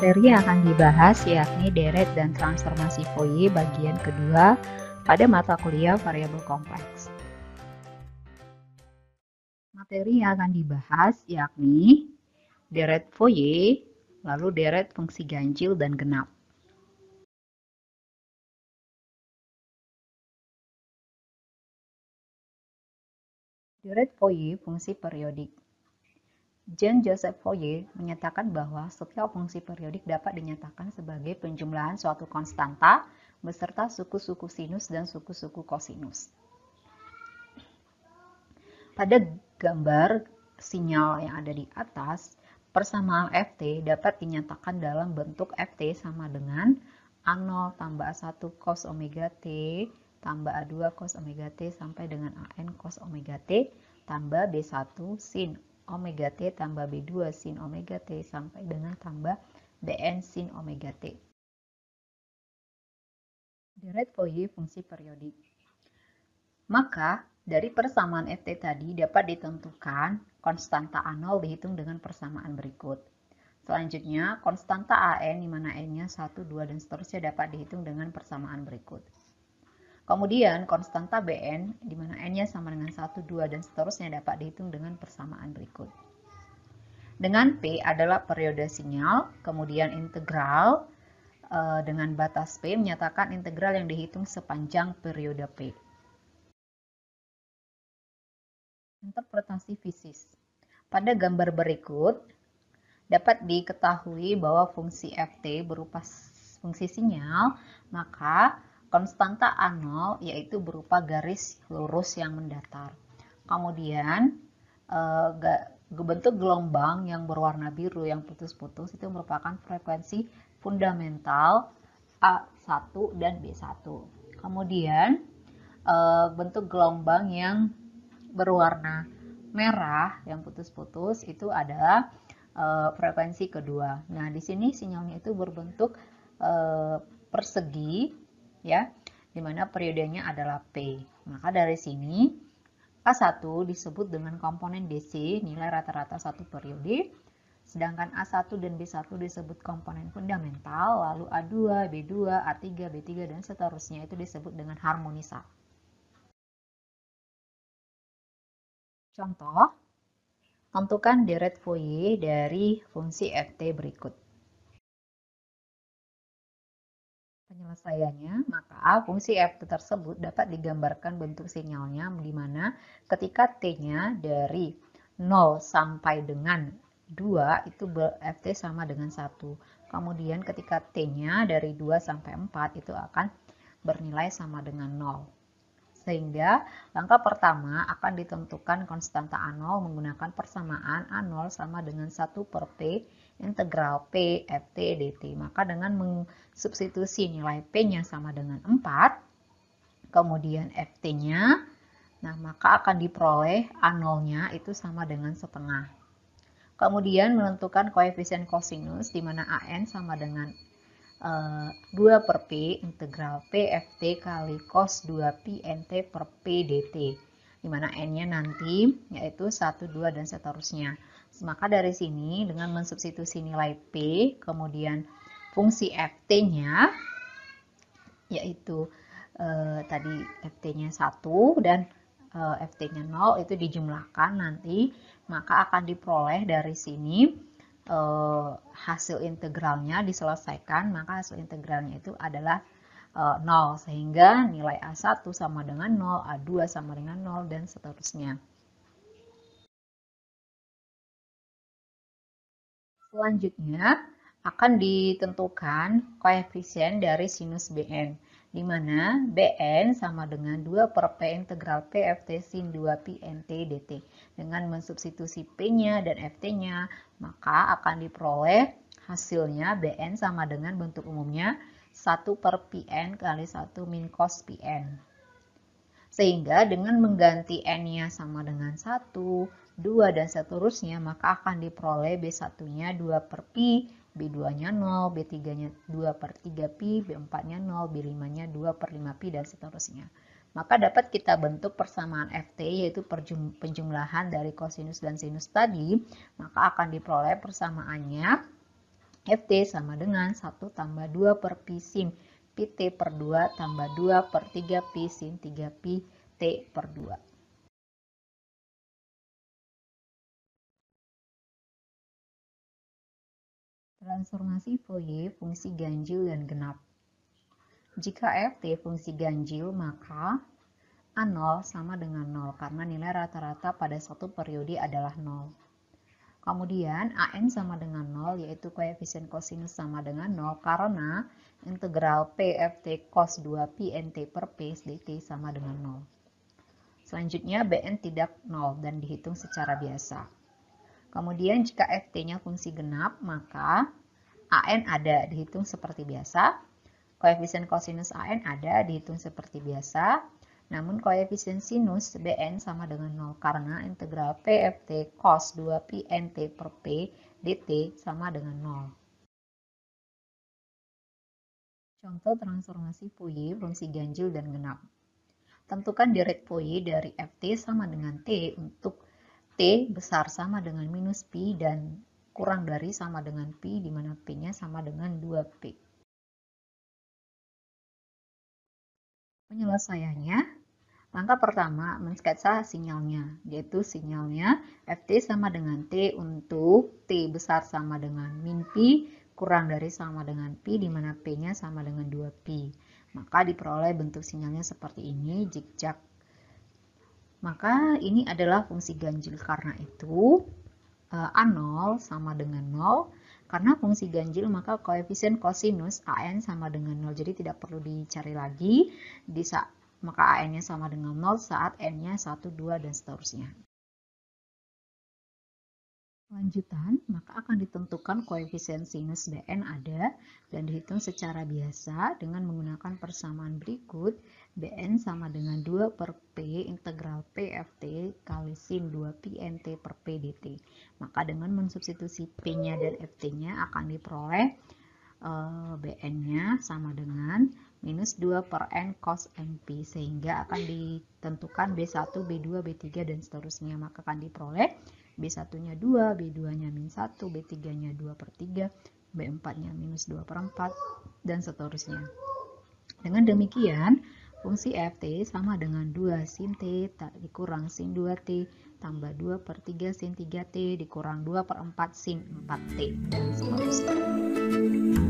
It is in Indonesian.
Materi yang akan dibahas yakni deret dan transformasi Fourier bagian kedua pada mata kuliah variabel kompleks. Materi yang akan dibahas yakni deret Fourier, lalu deret fungsi ganjil dan genap. Deret Fourier fungsi periodik. Jean-Joseph Fourier menyatakan bahwa setiap fungsi periodik dapat dinyatakan sebagai penjumlahan suatu konstanta beserta suku-suku sinus dan suku-suku kosinus. Pada gambar sinyal yang ada di atas, persamaan Ft dapat dinyatakan dalam bentuk Ft sama dengan A0 tambah A1 cos omega T tambah A2 cos omega T sampai dengan An cos omega T tambah B1 sin omega T tambah B2 sin omega T sampai dengan tambah Bn sin omega T. Deret Fourier fungsi periodik. Maka, dari persamaan Ft tadi dapat ditentukan konstanta A0 dihitung dengan persamaan berikut. Selanjutnya, konstanta An di mana N-nya 1, 2, dan seterusnya dapat dihitung dengan persamaan berikut. Kemudian, konstanta Bn di mana N-nya sama dengan 1, 2, dan seterusnya dapat dihitung dengan persamaan berikut. Dengan P adalah periode sinyal, kemudian integral dengan batas P menyatakan integral yang dihitung sepanjang periode P. Interpretasi fisis. Pada gambar berikut, dapat diketahui bahwa fungsi Ft berupa fungsi sinyal, maka konstanta A0 yaitu berupa garis lurus yang mendatar. Kemudian, bentuk gelombang yang berwarna biru yang putus-putus itu merupakan frekuensi fundamental A1 dan B1. Kemudian, bentuk gelombang yang berwarna merah yang putus-putus itu adalah frekuensi kedua. Nah, di sini sinyalnya itu berbentuk persegi, ya, di mana periodenya adalah P. Maka dari sini A1 disebut dengan komponen DC, nilai rata-rata satu periode, sedangkan A1 dan B1 disebut komponen fundamental, lalu A2, B2, A3, B3, dan seterusnya itu disebut dengan harmonisa. Contoh, tentukan deret Fourier dari fungsi Ft berikut. Penyelesaiannya, maka fungsi Ft tersebut dapat digambarkan bentuk sinyalnya di mana ketika T-nya dari 0 sampai dengan 2 itu Ft sama dengan 1. Kemudian ketika T-nya dari 2 sampai 4 itu akan bernilai sama dengan 0. Sehingga langkah pertama akan ditentukan konstanta A0 menggunakan persamaan A0 sama dengan 1 per P integral P Ft dt. Maka dengan mensubstitusi nilai P-nya sama dengan 4, kemudian Ft-nya, nah maka akan diperoleh A0-nya itu sama dengan setengah. Kemudian menentukan koefisien kosinus di mana An sama dengan 2 per P integral P Ft kali cos 2 Pi Nt per P dt, di mana N-nya nanti yaitu 1, 2, dan seterusnya. Maka dari sini dengan mensubstitusi nilai P, kemudian fungsi Ft-nya yaitu tadi Ft-nya 1 dan Ft-nya 0 itu dijumlahkan nanti, maka akan diperoleh dari sini hasil integralnya diselesaikan, maka hasil integralnya itu adalah 0, sehingga nilai A1 sama dengan 0, A2 sama dengan 0, dan seterusnya. Selanjutnya akan ditentukan koefisien dari sinus Bn, di mana Bn sama dengan 2 per P integral P Ft sin 2 Pi Nt dt. Dengan mensubstitusi P-nya dan Ft-nya, maka akan diperoleh hasilnya Bn sama dengan bentuk umumnya 1 per Pn kali 1 min cos Pn. Sehingga dengan mengganti N-nya sama dengan 1, 2, dan seterusnya, maka akan diperoleh B1-nya 2 per Pi, B2-nya 0, B3-nya 2 per 3 Pi, B4-nya 0, B5-nya 2 per 5 Pi, dan seterusnya. Maka dapat kita bentuk persamaan Ft, yaitu penjumlahan dari kosinus dan sinus tadi, maka akan diperoleh persamaannya Ft sama dengan 1 tambah 2 per Pi sin Pi T per 2 tambah 2 per 3 Pi sin 3 Pi T per 2. Transformasi Fourier fungsi ganjil dan genap. Jika Ft fungsi ganjil, maka A0 sama dengan 0 karena nilai rata-rata pada satu periode adalah 0. Kemudian AN sama dengan 0 yaitu koefisien kosinus sama dengan 0 karena integral PFT cos 2 pi nt per P dt sama dengan 0. Selanjutnya Bn tidak 0 dan dihitung secara biasa. Kemudian jika Ft-nya fungsi genap, maka AN ada, dihitung seperti biasa. Koefisien kosinus AN ada, dihitung seperti biasa. Namun koefisien sinus Bn sama dengan 0 karena integral PFT cos 2 pi nt per P dt sama dengan 0. Contoh transformasi Fourier fungsi ganjil dan genap. Tentukan direct Fourier dari Ft sama dengan T untuk T besar sama dengan minus Pi dan kurang dari sama dengan Pi, di mana P-nya sama dengan 2P. Penyelesaiannya, langkah pertama mensketsa sinyalnya, yaitu sinyalnya Ft sama dengan T untuk T besar sama dengan min Pi, kurang dari sama dengan Pi, di mana P-nya sama dengan 2Pi. Maka diperoleh bentuk sinyalnya seperti ini, zigzag. Maka ini adalah fungsi ganjil, karena itu A0 sama dengan 0. Karena fungsi ganjil maka koefisien kosinus AN sama dengan 0. Jadi tidak perlu dicari lagi. Maka AN-nya sama dengan 0 saat N-nya 1, 2, dan seterusnya. Lanjutan, maka akan ditentukan koefisien sinus Bn ada dan dihitung secara biasa dengan menggunakan persamaan berikut. Bn sama dengan 2 per P integral PFT kali sin 2 Pi nt per P dt. Maka dengan mensubstitusi P-nya dan Ft-nya akan diperoleh Bn-nya sama dengan minus 2 per N cos NP, sehingga akan ditentukan B1, B2, B3, dan seterusnya. Maka akan diperoleh B1-nya 2, B2-nya min 1, B3-nya 2 per 3, B4-nya minus 2 per 4, dan seterusnya. Dengan demikian, fungsi Ft sama dengan 2 sin T dikurang sin 2T tambah 2 per 3 sin 3T dikurang 2 per 4 sin 4T, dan seterusnya.